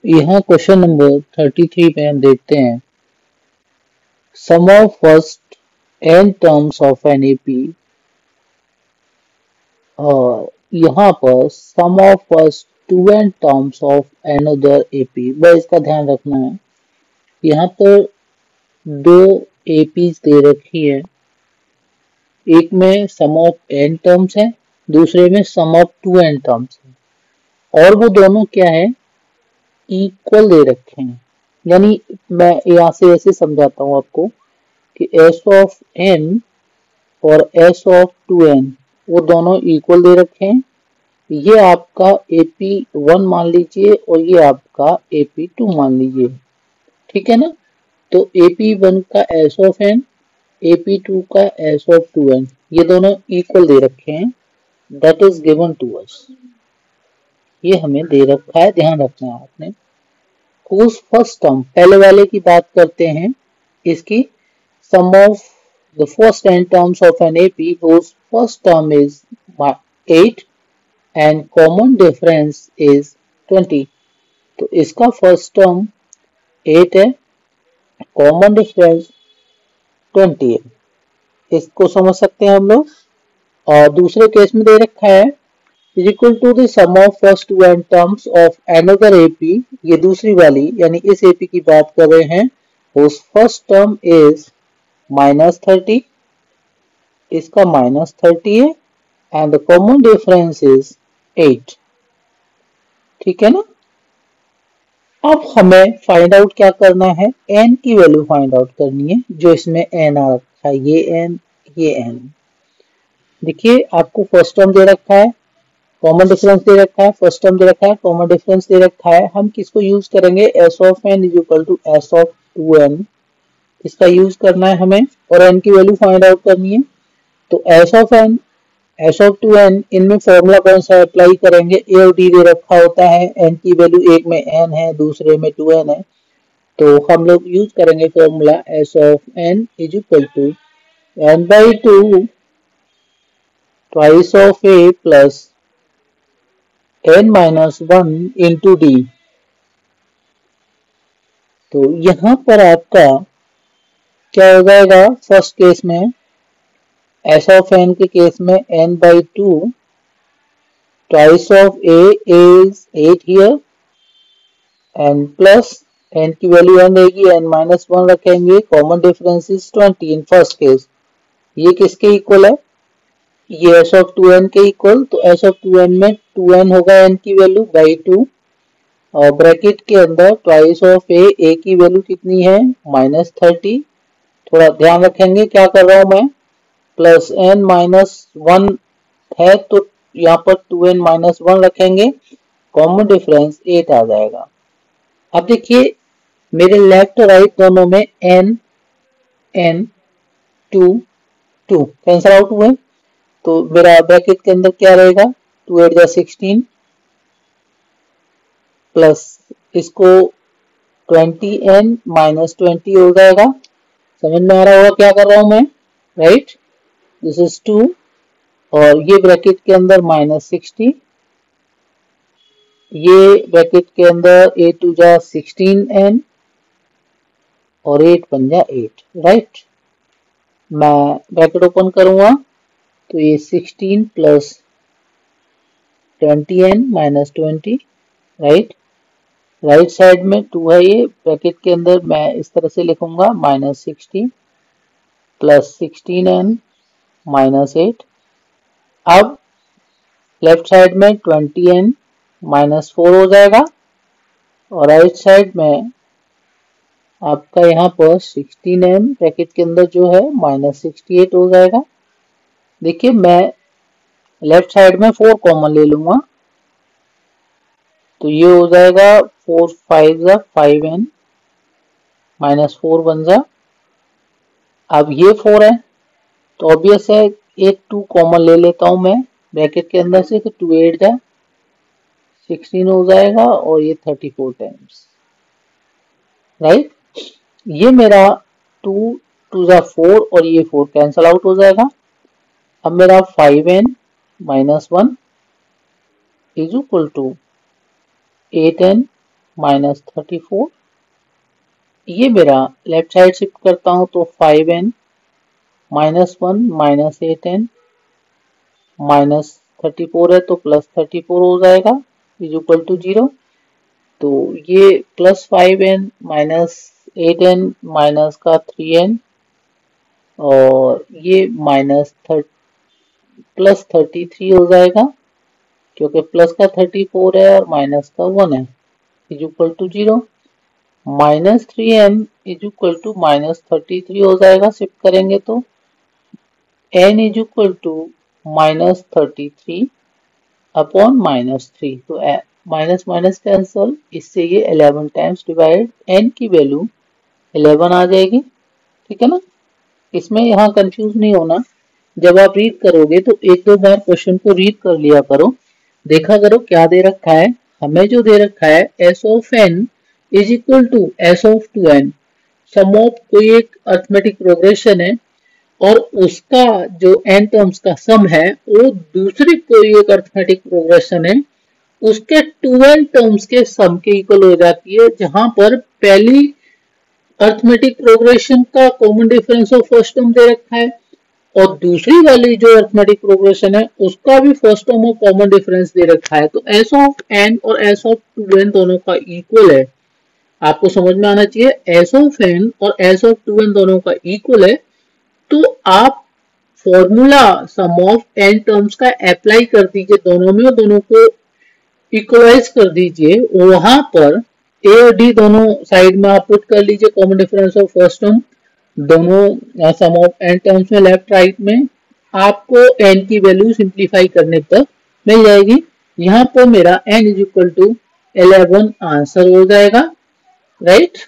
यहाँ question number 33 में हम देखते हैं sum of first n terms of an AP और यहाँ पर sum of first 2n terms of another AP. बस इसका ध्यान रखना है। यहाँ पर दो एपीज दे रखी है, एक में सम ऑफ n टर्म्स है, दूसरे में सम ऑफ 2n टर्म्स है और वो दोनों क्या है, इक्वल दे रखे हैं। यानी मैं यहाँ से ऐसे समझाता हूँ आपको कि एस ऑफ एन और एस ऑफ 2n वो दोनों इक्वल दे रखे हैं। ये आपका AP1 मान लीजिए और ये आपका AP2 मान लीजिए, ठीक है ना। तो AP1 का एस ऑफ एन, AP2 का एस ऑफ 2n ये दोनों इक्वल दे रखे हैं। That is given to us. ये हमें दे रखा है, ध्यान रखना है आपने। whose फर्स्ट टर्म, पहले वाले की बात करते हैं, इसकी sum of the first n terms of an AP whose first term is 8 and common difference is 20। तो इसका फर्स्ट टर्म 8 है, कॉमन डिफरेंस 20 है। इसको समझ सकते हैं हम लोग। और दूसरे केस में दे रखा है is equal to the sum of first 2n terms of another AP। ये दूसरी वाली यानी इस AP की बात कर रहे हैं, whose first term is -30, इसका -30 है and the common difference is 8। ठीक है ना। अब हमें फाइंड आउट क्या करना है, n की वैल्यू फाइंड आउट करनी है। जो इसमें n आ रखा है, ये n। देखिए आपको फर्स्ट टर्म दे रखा है, कॉमन डिफरेंस दे रखा है, फर्स्ट टर्म दे रखा है, कॉमन डिफरेंस दे रखा है। हम किसको यूज करेंगे, S of N is equal to S of 2n। इसका यूज करना है हमें और n की वैल्यू फाइंड आउट करनी है। तो S of N, S of 2n, इनमें फॉर्मूला कौन सा अप्लाई करेंगे, ए और डी दे रखा होता है। n की वैल्यू एक में n है, दूसरे में 2n है, तो हम लोग यूज करेंगे formula S of N is equal to n/2 twice of A plus n-1 into D. तो यहां पर आपका क्या हो जाएगा, फर्स्ट केस में एस ऑफ एन के केस में n/2 twice of A is 8 here and plus n की वैल्यू n रहेगी, n-1 रखेंगे, common difference is 20 in first case. ये किसके इक्वल है, ये एस ऑफ 2n के इक्वल। तो एस ऑफ 2n में 2n होगा n की वैल्यू बाई 2 और ब्रैकेट के अंदर ट्वाइस ऑफ ए की वैल्यू कितनी है, -30। थोड़ा ध्यान रखेंगे क्या कर रहा हूं मैं, प्लस n-1 है तो यहाँ पर 2n-1 रखेंगे, कॉमन डिफरेंस 8 आ जाएगा। अब देखिए मेरे लेफ्ट राइट दोनों में n 2 कैंसल आउट हुए, तो मेरा ब्रैकेट के अंदर क्या रहेगा, 2 8 जा 16 प्लस इसको 20n-20 हो जाएगा। समझ में आ रहा होगा क्या कर रहा हूं मैं, राइट। दिस इज 2 और ये ब्रैकेट के अंदर -60, ये ब्रैकेट के अंदर 8 2 जा 16n और 8 1 जा 8, राइट। मैं ब्रैकेट ओपन करूंगा तो ये 16 plus 20n-20, right. Right side में 2 है, ये ब्रैकेट के अंदर मैं इस तरह से लिखूंगा -60 प्लस 16n-8। अब लेफ्ट साइड में 20n-4 हो जाएगा और राइट साइड में आपका यहाँ पर 16n ब्रैकेट के अंदर जो है -68 हो जाएगा। देखिए मैं लेफ्ट साइड में 4 कॉमन ले लूंगा तो ये हो जाएगा 4 5 जा 5n -4 1 जा। अब ये 4 है तो ऑब्वियस है एक 2 कॉमन ले लेता हूं मैं ब्रैकेट के अंदर से, तो 2 8 जा 16 हो जाएगा और ये 34 टाइम्स, राइट। ये मेरा 2 2 जा 4 और ये 4 कैंसल आउट हो जाएगा। अब मेरा 5n-1 is equal to 8n -34। ये मेरा लेफ्ट साइड शिफ्ट करता हूं तो 5n -1 -8n -34 है तो +34 हो जाएगा इज इक्वल टू 0। तो ये +5n -8n माइनस का 3n और ये +33 हो जाएगा क्योंकि प्लस का 34 है और माइनस का 1 है is equal to 0। -3n is equal to -33 हो जाएगा शिफ्ट करेंगे तो n is equal to -33 upon -3। तो माइनस माइनस कैंसल, इससे ये 11 टाइम्स डिवाइड n की वैल्यू 11 आ जाएगी। ठीक है ना, इसमें यहाँ कंफ्यूज नहीं होना। जब आप रीड करोगे तो एक दो बार क्वेश्चन को रीड कर लिया करो, देखा करो क्या दे रखा है। हमें जो दे रखा है s of n is equal to s of 2n, sum of कोई एक अर्थमेटिक प्रोग्रेशन है और उसका जो n टर्म्स का सम है वो दूसरी कोई एक अर्थमेटिक प्रोग्रेशन है उसके 2n टर्म्स के सम के इक्वल हो जाती है, जहां पर पहली अर्थमेटिक प्रोग्रेशन का common difference of first term दे रखा है और दूसरी वाली जो अर्थमेटिक प्रोग्रेशन है उसका भी फर्स्ट टर्म और कॉमन डिफरेंस दे रखा है। तो s ऑफ n और s ऑफ 2n दोनों का इक्वल है, आपको समझ में आना चाहिए। s ऑफ n और s ऑफ 2n दोनों का इक्वल है तो आप formula some of n terms का अप्लाई कर दीजिए दोनों में और दोनों को इक्वलाइज कर दीजिए। वहां पर a और d दोनों साइड में आप पुट कर लीजिए common difference of first term, दोनों सम ऑफ n टर्म्स में लेफ्ट राइट में आपको n की वैल्यू सिंप्लीफाई करने पर मिल जाएगी। यहाँ पर मेरा n is equal to 11 answer हो जाएगा, राइट।